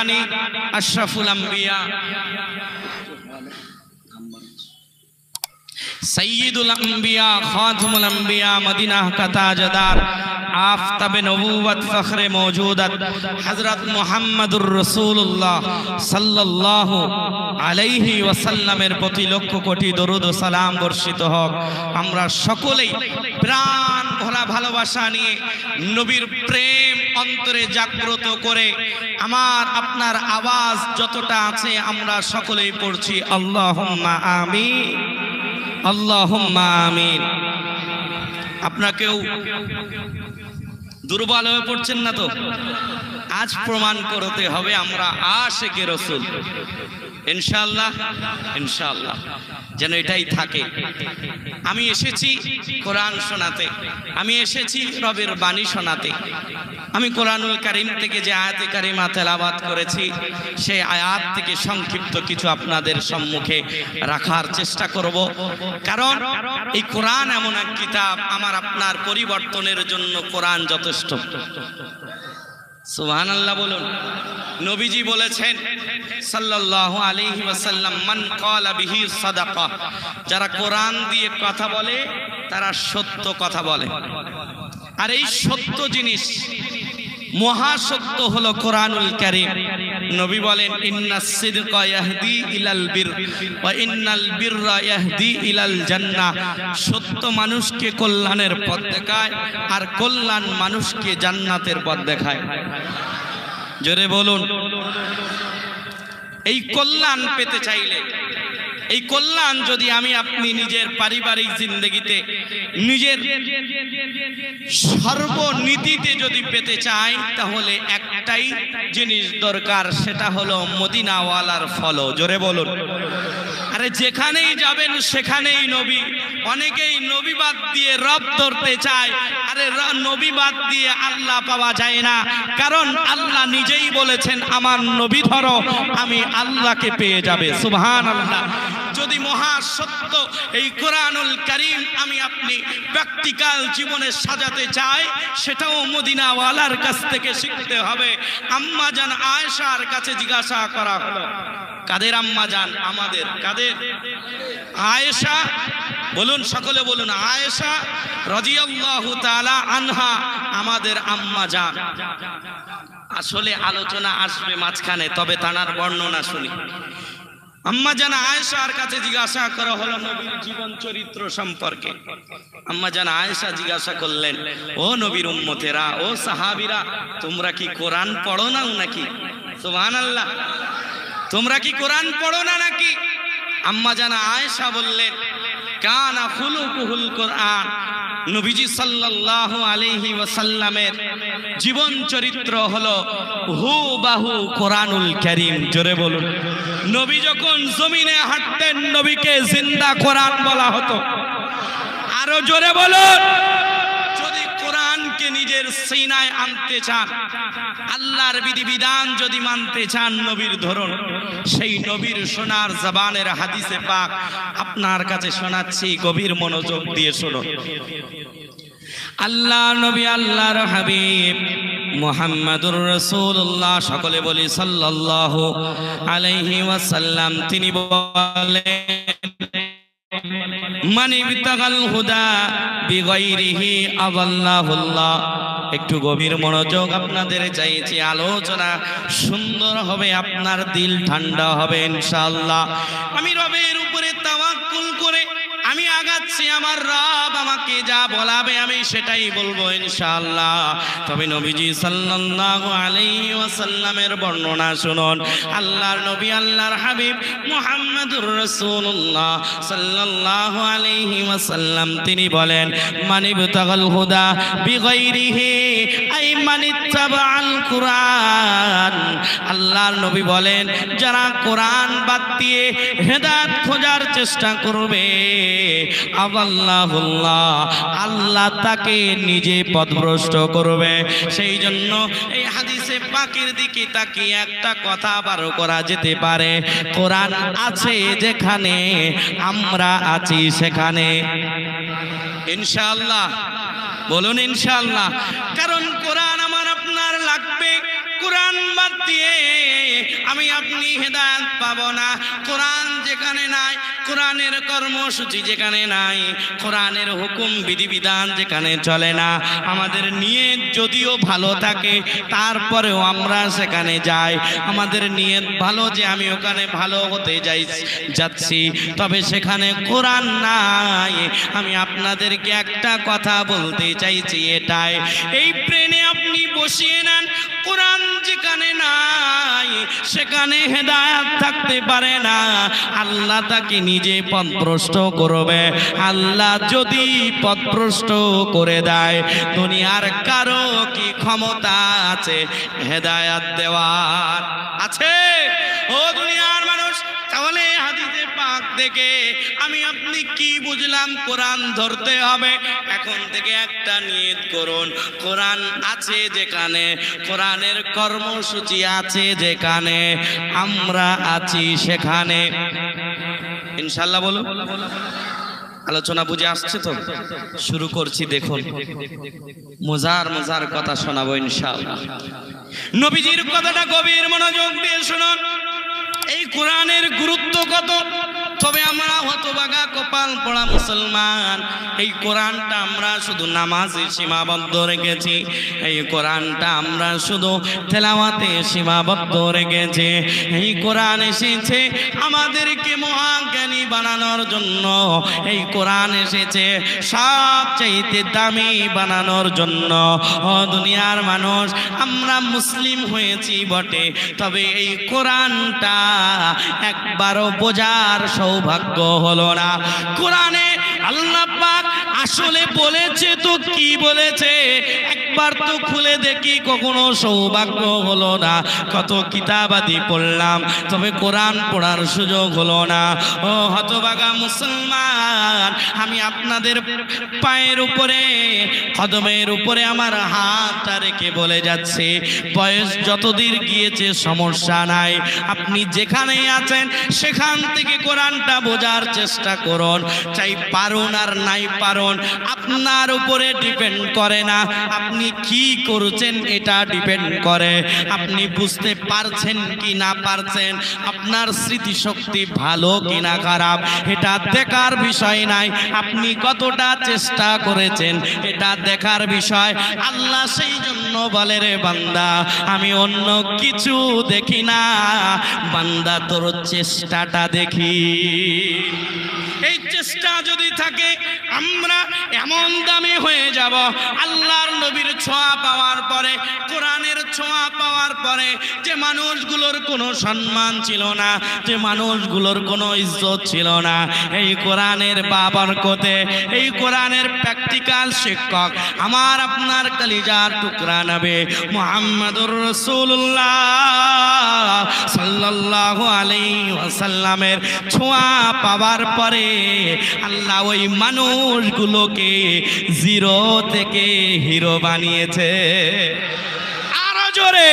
মাদানী আশরাফুল আম্বিয়া सैयदुल अंबिया खातमुल अंबिया मदीना का ताजदार आफताब नबूवत फ़ख्र मौजूदत हज़रत मुहम्मदुर रसूलुल्लाह सल्लल्लाहु अलैहि वसल्लमेर प्रति लक्ष कोटी दरूद ও সালাম বর্ষিত হোক। আমরা সকলেই প্রাণ ভরা ভালোবাসা নিয়ে নবীর প্রেম অন্তরে জাগ্রত করে আমার আপনার আওয়াজ যতটা আছে আমরা সকলেই পড়ছি আল্লাহুম্মা আমিন আল্লাহুম্মা আমিন। আপনাকেও দুর্বল হয়ে পড়ছেন না তো? আজ প্রমাণ করতে হবে আমরা আশিকে রাসূল। ইনশাআল্লাহ ইনশাআল্লাহ যেন এটাই থাকে। আমি এসেছি কোরআন শোনাতে, আমি এসেছি রবের বাণী শোনাতে। আমি কোরআনুল কারীম থেকে যে আয়াতে কারিমা তেলাওয়াত করেছি সেই আয়াত থেকে সংক্ষিপ্ত কিছু আপনাদের সম্মুখে রাখার চেষ্টা করব, কারণ এই কোরআন এমন এক কিতাব আমার আপনার পরিবর্তনের জন্য কোরআন যথেষ্ট। সুবহানাল্লাহ বলুন। নবীজি বলেছেন সাল্লাল্লাহু আলাইহি ওয়াসাল্লাম, মান ক্বালা বিহি সাদাকা, যারা কোরআন দিয়ে কথা বলে তারা সত্য কথা বলে। আর এই সত্য জিনিস মহাসত্য হলো কোরআনুল কারীম। নবী বলেন ইন্নাস সিদকা ইয়াহদি ইলাল বির ওয়া ইন্নাল বিররা ইয়াহদি ইলাল জান্নাহ। সত্য মানুষকে কল্যাণের পথ দেখায় আর কল্যাণ মানুষকে জান্নাতের পথ দেখায়। জোরে বলুন। এই কল্যাণ পেতে চাইলে, এই কল্যাণ যদি আমি আপনি নিজের পারিবারিক জিন্দগিতে নিজের সর্বনীতিতে যদি পেতে চাই তাহলে একটাই জিনিস দরকার, সেটা হলো মদিনাওয়ালার ফলো। জোরে বলুন। আরে যেখানেই যাবেন সেখানেই নবী। অনেকেই নবী বাদ দিয়ে রব ধরতে চায়। আরে নবী বাদ দিয়ে আল্লাহ পাওয়া যায় না, কারণ আল্লাহ নিজেই বলেছেন আমার নবী ধরো আমি আল্লাহকে পেয়ে যাবে। সুবহানাল্লাহ। যদি মহাসত্য এই কোরআনুল কারীম আমি আপনি প্র্যাকটিক্যাল জীবনে সাজাতে চাই, সেটাও মদিনাওয়ালার কাছ থেকে শিখতে হবে। আম্মা জান আয়েশার কাছে জিজ্ঞাসা করা হলো। কাদের আম্মা জান? আমাদের। কাদের? আয়েশা। বলুন, সকলে বলুন, আয়েশা রাদিয়াল্লাহু তাআলা আনহা আমাদের আম্মা জান। আসলে আলোচনা আসবে মাঝখানে, তবে তানার বর্ণনা শুনি। আম্মা জান আয়েশার কাছে জিজ্ঞাসা করা হলো নবীর জীবন চরিত্র সম্পর্কে। আম্মা জান আয়েশা জিজ্ঞাসা করলেন, ও নবীর উম্মতেরা, ও সাহাবীরা, তোমরা কি কোরআন পড়ো না নাকি? সুবহানাল্লাহ। তোমরা কি কোরআন পড়ো না নাকি? আম্মা জান আয়েশা বললেন, কানা খুলুকুল কোরআন। নবীজি সাল্লাল্লাহু আলাইহি ওয়াসাল্লামের জীবন চরিত্র হলো হুবাহু কোরআনুল কারীম। জোরে বলুন। নবী যখন জমিনে হাঁটতেন নবীকে জিন্দা কোরআন বলা হতো। আরো জোরে বলুন। যদি কোরআনকে নিজের সিনায় আনতে চান, আল্লাহর বিধিবিধান যদি মানতে চান, নবীর ধরুন। সেই নবীর শোনার জবানের হাদিসে পাক আপনার কাছে শোনাচ্ছি, গভীর মনোযোগ দিয়ে শুনুন। আল্লাহ নবী, আল্লাহর হাবিব মুহাম্মাদুর রাসূলুল্লাহ, সকলে বলি সাল্লাল্লাহু আলাইহি ওয়াসাল্লাম, তিনি বলেন, মান ইবতাগাল হুদা বিগাইরিহি আযাল্লাহুল্লাহ। একটু গভীর মনোযোগ আপনাদের চাইছি, আলোচনা সুন্দর হবে, আপনার দিল ঠান্ডা হবে ইনশাআল্লাহ। আমি রবের উপরে তাওয়াক্কুল করে আমি আগাচ্ছি, আমার রব আমাকে যা বলাবে আমি সেটাই বলবো ইনশাআল্লাহ। তবে নবীজি সাল্লাল্লাহু আলাইহি ওয়াসাল্লামের বর্ণনা শুনুন। আল্লাহর নবী, আল্লাহর হাবিব মুহাম্মাদুর রাসূলুল্লাহ সাল্লাল্লাহু আলাইহি ওয়াসাল্লাম, তিনি বলেন, মানিবতাগাল হুদা বিগাইরিহি আই মানিত্তাবাআল কুরআন। আল্লাহর নবী বলেন, যারা কোরআন বাদ দিয়ে হেদায়েত খোঁজার চেষ্টা করবে, আল্লাহুল্লাহ, আল্লাহ তাকে নিজে পথভ্রষ্ট করবে। সেই জন্য এই হাদিসে পাকের দিকে তাকিয়ে একটা কথা আবারও করা যেতে পারে, কোরআন আছে যেখানে আমরা আছি সেখানে ইনশাআল্লাহ। বলুন ইনশাআল্লাহ। কারণ কোরআন আমার আপনার লাগবে। কোরআন বাদ দিয়ে আপনি হেদায়েত পাবো না। কোরআন যেখানে নাই, কোরআনের কর্মসূচি যেখানে নাই, কোরআনের হুকুম বিধিবিধান যেখানে চলে না, আমাদের নিয়ত যদিও ভালো থাকে তারপরেও আমরা সেখানে যাই। আমাদের নিয়ত ভালো যে আমি ওখানে ভালো হতে যাচ্ছি, তবে সেখানে কোরআন নাই। আমি আপনাদেরকে একটা কথা বলতে চাইছি এটাই, এই ব্রেনে আপনি বসিয়ে নেন, কোরআন যেখানে নাই সেখানে হেদায়েত থাকতে পারে না। আল্লাহ তাকে নিজে পথভ্রষ্ট করবে। আল্লাহ যদি পথভ্রষ্ট করে দেয়, দুনিয়ার কারো কি ক্ষমতা আছে হেদায়েত দেওয়ার? আছে? ও দুনিয়ার মানুষ, তাহলে হাদিসে পাক থেকে আমি আপনি কি বুঝলাম? কোরআন ধরতে হবে। এখন থেকে একটা নিয়ত করুন, কোরআন আছে যেখানে, কোরআনের কর্মসূচি আছে যেখানে, আমরা আছি সেখানে। ইনশাআল্লাহ বলুন। আলোচনা বুঝে আসছে তো? শুরু করছি। দেখুন, মজার কথা শোনাবো ইনশাআল্লাহ। নবীজির কথাটা গভীর মনোযোগ দিয়ে শুনুন। এই কোরআনের গুরুত্ব কত, তবে আমরা হতভাগা কপাল পড়া মুসলমান, এই কোরআনটা আমরা শুধু নামাজে সীমাবদ্ধ রেখেছি, এই কোরআনটা আমরা শুধু তেলাওয়াতে সীমাবদ্ধ রেখেছি। এই কোরআন এসেছে আমাদেরকে মহাজ্ঞানী বানানোর জন্য, এই কোরআন এসেছে সবচাইতে দামি বানানোর জন্য। ও দুনিয়ার মানুষ, আমরা মুসলিম হয়েছি বটে, তবে এই কোরআনটা একবারও বোঝার সৌভাগ্য হলো না। কোরআনে আল্লাহ পাক আসলে বলেছে তো কি বলেছে একবার তো খুলে দেখি, কখনো সৌভাগ্য হলো না। কত কিতাবাদি পড়লাম, তবে কোরআন পড়ার সুযোগ হলো না। ও হতভাগা মুসলমান, আমি আপনাদের পায়ের উপরে, কদমের উপরে আমার হাতটা রেখে বলে যাচ্ছে, বয়স যতদিন গিয়েছে সমস্যা নাই, আপনি যেখানেই আছেন সেখান থেকে কোরআনটা বোঝার চেষ্টা করুন। চাই পারুন আর নাই পারুন, আপনার উপরে ডিপেন্ড করে না। আপনি কি করছেন এটা ডিপেন্ড করে, আপনি বুঝতে পারছেন কি না পারছেন, আপনার স্মৃতিশক্তি ভালো কি না খারাপ এটা দেখার বিষয় নাই, আপনি কতটা চেষ্টা করেছেন এটা দেখার বিষয়। আল্লাহ সেই জন্য বলে, রে বান্দা আমি অন্য কিছু দেখি না, বান্দা তোর চেষ্টাটা দেখি। এই চেষ্টা যদি থাকে আমরা এমন দামি হয়ে যাব, আল্লাহর নবীর ছোঁয়া পাওয়ার পরে, কোরআনের ছোঁয়া পাওয়ার পরে যে মানুষগুলোর কোনো সম্মান ছিল না, যে মানুষগুলোর কোনো ইজ্জত ছিল না, এই কোরআনের বাবরকতে, এই কোরআনের প্র্যাকটিক্যাল শিক্ষক আমার আপনার কলিজার টুকরা নবী মুহাম্মদুর রাসূলুল্লাহ সাল্লাল্লাহু আলাইহি ওয়াসাল্লামের ছোঁয়া পাওয়ার পরে আল্লাহ ওই মানুষগুলোকে জিরো থেকে হিরো বানিয়েছে। আরো জোরে,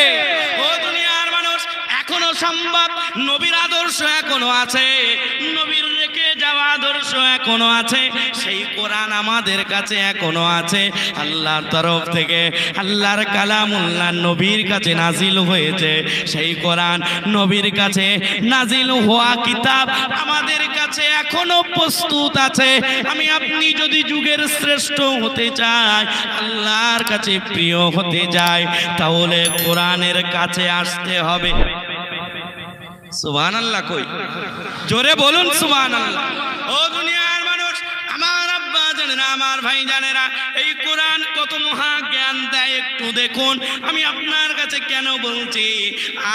ও দুনিয়ার মানুষ, এখনো সম্ভব। নবীর আদর্শ এখনো আছে, নবীর রেখে যাওয়া আদর্শ এখনো আছে, সেই কোরআন আমাদের কাছে এখনো আছে। আল্লাহর তরফ থেকে আল্লাহর কালামুল্লাহ নবীর কাছে নাজিল হয়েছে, সেই কোরআন নবীর কাছে নাজিল হওয়া কিতাব আমাদের কাছে এখনো প্রস্তুত আছে। আমি আপনি যদি যুগের শ্রেষ্ঠ হতে চাই, আল্লাহর কাছে প্রিয় হতে যাই, তাহলে কোরআনের কাছে আসতে হবে। সুবহানাল্লাহ, কই জোরে বলুন সুবহানাল্লাহ। ও দুনিয়ার মানুষ, আমার আব্বা জানেরা, আমার ভাই জানেরা, এই কোরআন কত মহা জ্ঞান দেয় একটু দেখুন। আমি আপনার কাছে কেন বলছি,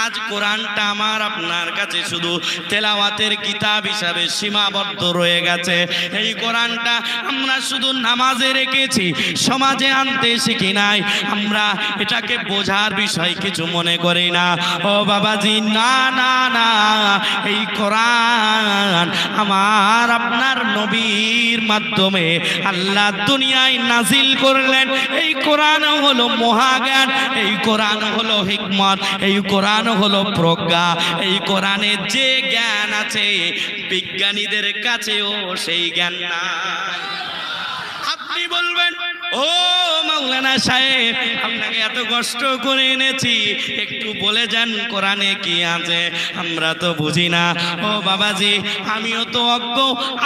আজ কোরআনটা আমার আপনার কাছে শুধু তেলাওয়াতের কিতাব হিসাবে সীমাবদ্ধ রয়ে গেছে। এই কোরআনটা আমরা শুধু নামাজে রেখেছি, সমাজে আনতে শিখি নাই, আমরা এটাকে বোঝার বিষয় কিছু মনে করি না। ও বাবাজি, না না না, এই কোরআন আমার আপনার নবীর মাধ্যমে আল্লাহ দুনিয়ায় নাজিল করলেন। এই কোরআন হলো মহাজ্ঞান, এই কোরআন হলো হিকমত, এই কোরআন হলো প্রজ্ঞা। এই কোরআনে যে জ্ঞান আছে বিজ্ঞানীদের কাছেও সেই জ্ঞান নাই। আপনি বলবেন ও মাওলানা সাহেব, আপনাকে এত কষ্ট করে এনেছি, একটু বলে যান কোরআনে কি আছে, আমরা তো বুঝি না। ও বাবাজি, আমিও তো অজ্ঞ,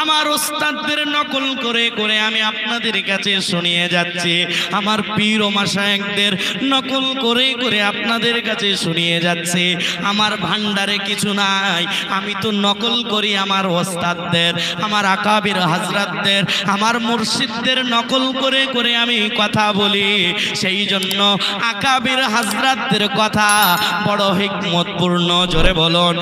আমার ওস্তাদদের নকল করে করে আমি আপনাদের কাছে শুনিয়ে যাচ্ছি, আমার পীর ও মাশায়েখদের নকল করে করে আপনাদের কাছে শুনিয়ে যাচ্ছি। আমার ভান্ডারে কিছু নাই, আমি তো নকল করি আমার ওস্তাদদের, আমার আকাবির হযরতদের, আমার মুর্শিদদের নকল করে করে আমি কথা বলি। সেই জন্য আকাবির হযরতদের কথা বড় হিকমতপূর্ণ, জোরে বলুন।